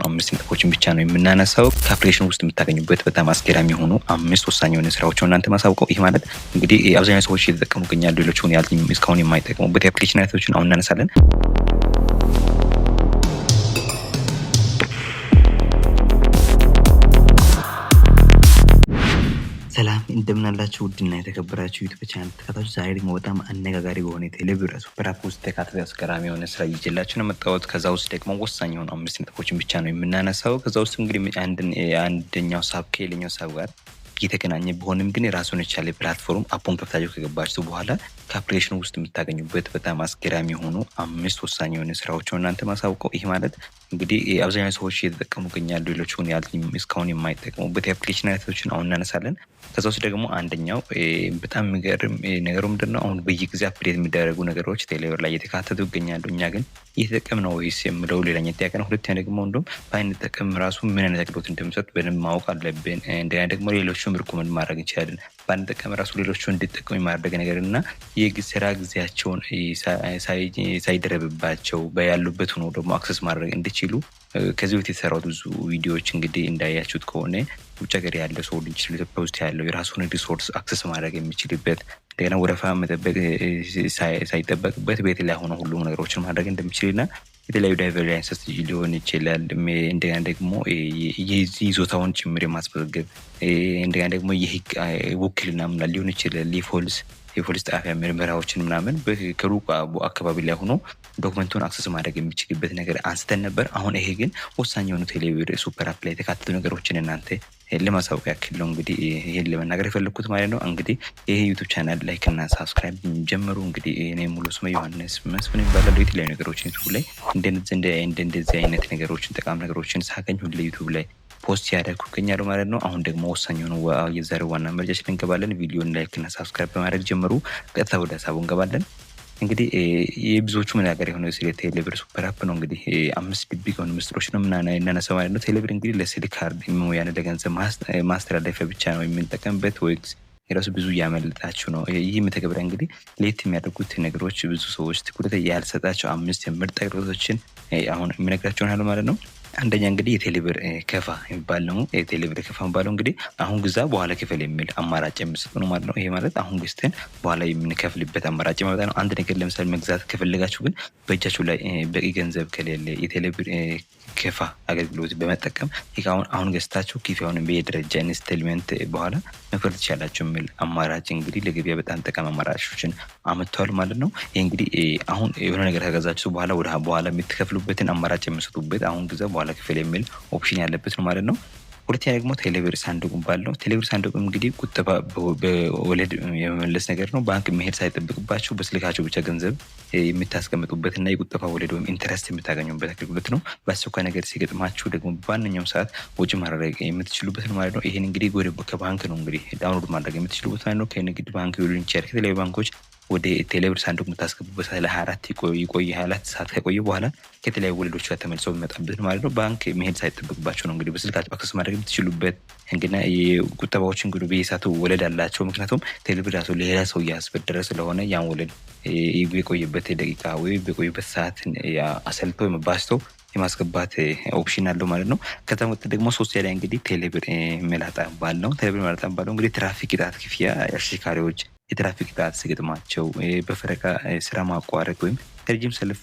አምስት ነጥቦችን ብቻ ነው የምናነሳው። ከአፕሊኬሽን ውስጥ የምታገኙበት በጣም አስገራሚ የሆኑ አምስት ወሳኝ የሆነ ስራዎችን እናንተ ማሳውቀው። ይህ ማለት እንግዲህ አብዛኛው ሰዎች እየተጠቀሙ ይገኛሉ። ሌሎቹን እስካሁን የማይጠቀሙበት የአፕሊኬሽን አይነቶችን አሁን እናነሳለን። ሰላም እንደምን አላችሁ ውድና የተከበራችሁ ዩቲዩብ ቻናል ተከታታዮች፣ ዛሬ ደግሞ በጣም አነጋጋሪ በሆነ ቴሌብር ሱፐር አፕ ውስጥ ተካተተ አስገራሚ የሆነ ስራ ይዤላችሁ ነው የመጣሁት። ከዛ ውስጥ ደግሞ ወሳኝ የሆኑ አምስት ነጥቦችን ብቻ ነው የምናነሳው። ከዛ ውስጥ እንግዲህ አንደኛው ሳብ ከሌላኛው ሳብ ጋር የተገናኘ ቢሆንም ግን የራሱን የቻለ ፕላትፎርም አፑን ከፍታችሁ ከገባችሁ በኋላ ከአፕሊኬሽኑ ውስጥ የምታገኙበት በጣም አስገራሚ የሆኑ አምስት ወሳኝ የሆነ ስራዎችን እናንተ ማሳውቀው። ይህ ማለት እንግዲህ አብዛኛው ሰዎች እየተጠቀሙ ይገኛሉ። ሌሎቹን እስካሁን የማይጠቀሙበት የአፕሊኬሽን አይነቶችን አሁን እናነሳለን። ከዛ ውስጥ ደግሞ አንደኛው በጣም የሚገርም ነገሩ ምንድነው፣ አሁን በየጊዜ አፕዴት የሚደረጉ ነገሮች ቴሌብር ላይ እየተካተቱ ይገኛሉ። እኛ ግን እየተጠቀምን ነው ወይስ የምለው ሌላኛው ጥያቄ ነው። ሁለተኛ ደግሞ እንደውም ባንጠቀም ራሱ ምን አይነት አገልግሎት እንደሚሰጥ በደንብ ማወቅ አለብን። እንደገና ደግሞ ሌሎቹን ሪኮመንድ ማድረግ እንችላለን። ባንጠቀም ራሱ ሌሎቹ እንዲጠቀሙ የማድረግ ነገር እና የስራ ጊዜያቸውን ሳይደረብባቸው በያሉበት ሆኖ ደግሞ አክሰስ ማድረግ እንዲችሉ ከዚህ በፊት የተሰራው ብዙ ቪዲዮዎች እንግዲህ እንዳያችሁት ከሆነ ውጭ ሀገር ያለ ሰው ልጅ ኢትዮጵያ ውስጥ ያለው የራሱን ሪሶርስ አክሰስ ማድረግ የሚችልበት እንደገና ወረፋ መጠበቅ ሳይጠበቅበት ቤት ላይ ሆነ ሁሉ ነገሮችን ማድረግ እንደሚችልና የተለያዩ ዳይቨርጀንስ ሊሆን ይችላል። እንደገና ደግሞ ይዞታውን ጭምር የማስመዝገብ እንደገና ደግሞ የህግ ውክልና ምናምን ሊሆን ይችላል። የፖሊስ ጣቢያ ምርመራዎችን ምናምን ከሩቅ አካባቢ ላይ ሆኖ ዶክመንቱን አክሰስ ማድረግ የሚችልበት ነገር አንስተን ነበር። አሁን ይሄ ግን ወሳኝ የሆኑ ቴሌብር ሱፐር አፕ ላይ የተካተቱ ነገሮችን እናንተ ለማሳወቅ ያክል ነው እንግዲህ ይሄን ለመናገር የፈለኩት ማለት ነው። እንግዲህ ይሄ ዩቲዩብ ቻናል ላይክ እና ሰብስክራይብ ጀምሩ። እንግዲህ እኔ ሙሉ ስሜ ዮሐንስ መስፍን ይባላል። የተለያዩ ነገሮችን ዩቲዩብ ላይ እንደዚህ አይነት ነገሮችን ጠቃሚ ነገሮችን ሳገኝ ሁሌ ዩቲዩብ ላይ ፖስት ያደርኩ ይገኛሉ ማለት ነው። አሁን ደግሞ ወሳኝ የሆኑ የዛሬው ዋና መረጃችን እንገባለን። ቪዲዮን ላይክ እና ሰብስክራይብ በማድረግ ጀምሩ። ቀጥታ ወደ ሀሳቡ እንገባለን። እንግዲህ የብዙዎቹ መናገር የሆነ ስለ ቴሌብር ሱፐር አፕ ነው። እንግዲህ አምስት ድብቅ የሆኑ ምስጢሮች ነው እናነሳው ማለት ነው። ቴሌብር እንግዲህ ለስልክ ካርድ ያን ለገንዘብ ማስተላለፊያ ብቻ ነው የምንጠቀምበት ወይስ የራሱ ብዙ እያመለጣችሁ ነው? ይህ መተግበሪያ እንግዲህ ለየት የሚያደርጉት ነገሮች ብዙ ሰዎች ትኩረት ያልሰጣቸው አምስት ምርጥ አገልግሎቶችን አሁን የምነግራቸው ያለው ማለት ነው። አንደኛ እንግዲህ የቴሌብር ከፋ የሚባል ነው። የቴሌብር ከፋ የሚባለው እንግዲህ አሁን ግዛ በኋላ ክፈል የሚል አማራጭ የሚሰጥ ነው ማለት ነው። ይሄ ማለት አሁን ግዝተን በኋላ የምንከፍልበት አማራጭ ማለት ነው። አንድ ነገር ለምሳሌ መግዛት ከፈለጋችሁ ግን በእጃችሁ ላይ በቂ ገንዘብ ከሌለ የቴሌብር ከፋ አገልግሎት በመጠቀም አሁን ገዝታችሁ ክፍያውን በየደረጃ ኢንስቶልመንት በኋላ መክፈል ትችላላችሁ የሚል አማራጭ እንግዲህ ለገበያ በጣም ጠቃሚ አማራጮችን አመጥተዋል ማለት ነው። ይሄ እንግዲህ አሁን የሆነ ነገር ከገዛችሁ በኋላ ወደ በኋላ የምትከፍሉበትን አማራጭ የሚሰጡበት አሁን ግዛ በኋላ ክፍል የሚል ኦፕሽን ያለበት ነው ማለት ነው። ሁለተኛ ደግሞ ቴሌብር ሳንዱቅ ባለው ቴሌብር ሳንዱቅ እንግዲህ ቁጠባ በወለድ የመመለስ ነገር ነው። ባንክ መሄድ ሳይጠብቅባችሁ በስልካችሁ ብቻ ገንዘብ የምታስቀምጡበት እና የቁጠባ ወለድ ወይም ኢንተረስት የምታገኙበት አገልግሎት ነው። በአስቸኳይ ነገር ሲገጥማችሁ ደግሞ በማንኛውም ሰዓት ወጪ ማድረግ የምትችሉበት ነው ማለት ነው። ይሄን እንግዲህ ከባንክ ነው እንግዲህ ዳውንሎድ ማድረግ የምትችሉበት ማለት ነው። ከንግድ ባንክ ሊሆን ይችላል ከተለያዩ ባንኮች ወደ ቴሌብር ሳንዱቅ የምታስገቡበት ለ24 ይቆይ 24 ሰዓት ከቆየ በኋላ ከተለያዩ ወለዶች ጋር ተመልሰው የሚመጣበት ማለት ነው። ባንክ መሄድ ሳይጠበቅባቸው ነው እንግዲህ በስልካቸው አክሰስ ማድረግ የምትችሉበት። እንግዲህ የቁጠባዎች እንግዲህ በየሰዓቱ ወለድ አላቸው። ምክንያቱም ቴሌብር ራሱ ሌላ ሰው እያስበደረ ስለሆነ ያን ወለድ የቆየበት ደቂቃ ወይ የቆየበት ሰዓት አሰልተው የመባስተው የማስገባት ኦፕሽን አለው ማለት ነው። ከዛ ወጥ ደግሞ ሶስት ላይ እንግዲህ ቴሌብር መላጣ ባለው ቴሌብር መላጣ ባለው እንግዲህ ትራፊክ ቅጣት ክፍያ አሽከርካሪዎች የትራፊክ ቅጣት ሲገጥማቸው በፈረቃ ስራ ማቋረጥ ወይም ረጅም ሰልፍ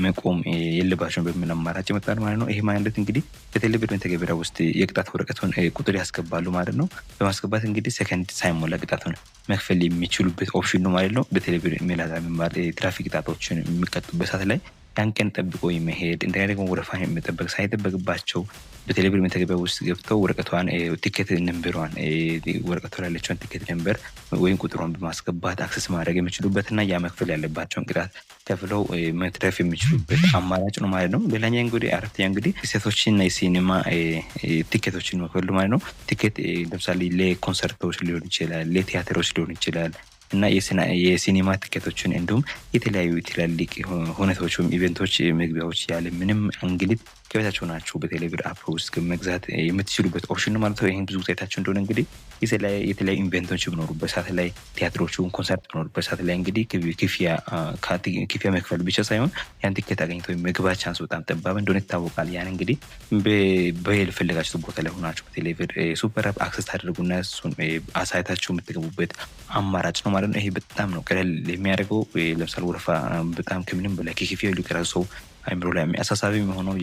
መቆም የለባቸውም በሚል አማራጭ ይመጣል ማለት ነው። ይሄ ማለት እንግዲህ በቴሌብር መተግበሪያ ውስጥ የቅጣት ወረቀቱን ቁጥር ያስገባሉ ማለት ነው። በማስገባት እንግዲህ ሰከንድ ሳይሞላ ቅጣቱን መክፈል የሚችሉበት ኦፕሽን ነው ማለት ነው። በቴሌብር መላጣ የሚባል ትራፊክ ቅጣቶችን የሚቀጡበት ሰዓት ላይ ያን ቀን ጠብቆ የመሄድ እንደገና ደግሞ ወረፋ የመጠበቅ ሳይጠበቅባቸው በቴሌብር መተግበሪያ ውስጥ ገብተው ወረቀቷን ቲኬት ነምበሯን ወረቀቷ ላይ ያለችውን ቲኬት ነምበር ወይም ቁጥሯን በማስገባት አክሰስ ማድረግ የሚችሉበትና ያ መክፈል ያለባቸውን ቅጣት ከፍለው መትረፍ የሚችሉበት አማራጭ ነው ማለት ነው። ሌላኛው እንግዲህ አራተኛ እንግዲህ ቲኬቶችና የሲኒማ ቲኬቶችን መክፈል ማለት ነው። ቲኬት ለምሳሌ ለኮንሰርቶች ሊሆን ይችላል፣ ለቲያትሮች ሊሆን ይችላል፣ እና የሲኒማ ትኬቶችን እንዲሁም የተለያዩ ትላልቅ ሁነቶች ወይም ኢቨንቶች መግቢያዎች ያለ ምንም እንግልት ከቤታችሁ ናችሁ በቴሌብር አፕ ውስጥ መግዛት የምትችሉበት ኦፕሽን ነው ማለት ነው። ይህን ብዙ ጊዜታችሁ እንደሆነ እንግዲህ የተለያዩ ኢቨንቶች በኖሩበት ሰዓት ላይ ቲያትሮቹን ኮንሰርት በኖሩበት ሰዓት ላይ እንግዲህ ክፍያ መክፈል ብቻ ሳይሆን ያን ቲኬት አገኝተው የመግባት ቻንስ በጣም ጠባብ እንደሆነ ይታወቃል። ያን እንግዲህ በፈለጋችሁት ቦታ ላይ ሆናችሁ በቴሌብር ሱፐር አፕ አክሰስ ታደርጉና እሱን አሳይታችሁ የምትገቡበት አማራጭ ነው ማለት ነው። ይሄ በጣም ነው ቀለል የሚያደርገው። ለምሳሌ ወረፋ በጣም ከምንም በላይ ከክፍያ ይልቅ ሰው አይምሮ ላይ አሳሳቢ የሆነው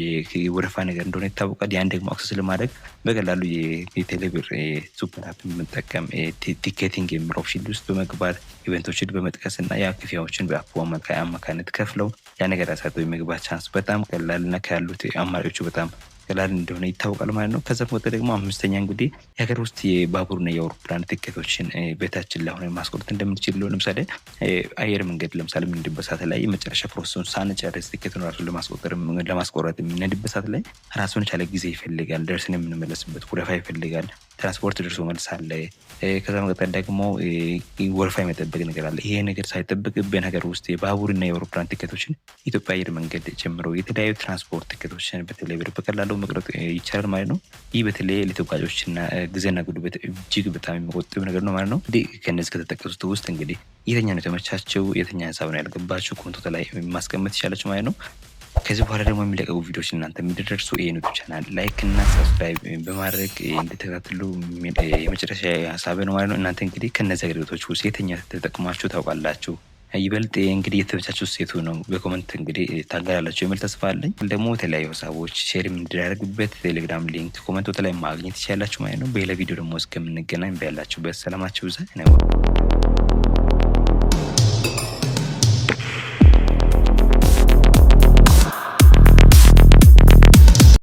የወረፋ ነገር እንደሆነ ይታወቃል። ያን ደግሞ አክሰስ ለማድረግ በቀላሉ የቴሌብር ሱፐር አፕ በመጠቀም ቲኬቲንግ የሚል ኦፕሽን ውስጥ በመግባት ኢቨንቶችን በመጥቀስ እና ያ ክፍያዎችን በአፕ አማካኝነት ከፍለው ያ ነገር አሳይተው የመግባት ቻንስ በጣም ቀላል እና ካሉት አማራጮቹ በጣም ቀላል እንደሆነ ይታወቃል ማለት ነው። ከዛ በኋላ ደግሞ አምስተኛ እንግዲህ የሀገር ውስጥ የባቡርና የአውሮፕላን ቲኬቶችን ቤታችን ላይ ሆነን ማስቆረጥ እንደምንችል ነው። ለምሳሌ አየር መንገድ ለምሳሌ የምንሄድበት ሰዓት ላይ የመጨረሻ ፕሮሰሱን ሳንጨርስ ቲኬቱን ራሱን ለማስቆረጥ የምንሄድበት ሰዓት ላይ ራሱን የቻለ ጊዜ ይፈልጋል። ደርሰን የምንመለስበት ወረፋ ይፈልጋል። ትራንስፖርት ደርሶ መልስ አለ። ከዛ መቀጠል ደግሞ ወረፋ የመጠበቅ ነገር አለ። ይሄ ነገር ሳይጠበቅብን ሀገር ውስጥ የባቡርና የአውሮፕላን ቲኬቶችን ኢትዮጵያ አየር መንገድ ጨምሮ የተለያዩ ትራንስፖርት ቲኬቶችን በቴሌብር በቀላሉ መቅረጥ ይቻላል ማለት ነው። ይህ በተለይ ለተጓዦችና ጊዜና ጉልበት እጅግ በጣም የሚቆጥብ ነገር ነው ማለት ነው። እንግዲህ ከነዚህ ከተጠቀሱት ውስጥ እንግዲህ የተኛ ነው የተመቻቸው፣ የተኛ ሀሳብ ነው ያልገባችሁ ኮንቶ ላይ ማስቀመጥ ይቻላችሁ ማለት ነው። ከዚህ በኋላ ደግሞ የሚለቀቁ ቪዲዮዎች እናንተ የሚደርሱ ይህን ቻናል ላይክ እና ሰብስክራይብ በማድረግ እንድትከታተሉ የመጨረሻ ሀሳብ ነው ማለት ነው። እናንተ እንግዲህ ከነዚህ አገልግሎቶች ውስጥ የተኛ ተጠቅማችሁ ታውቃላችሁ? ይበልጥ እንግዲህ የተመቻችሁ ሴቱ ነው በኮመንት እንግዲህ ታገላላችሁ የሚል ተስፋ አለኝ። ደግሞ የተለያዩ ሀሳቦች ሼር የምንደራረግበት ቴሌግራም ሊንክ ኮመንት ላይ ማግኘት ይችላላችሁ ማለት ነው። በሌላ ቪዲዮ ደግሞ እስከምንገናኝ በያላችሁበት ሰላማችሁ ይብዛ ነው።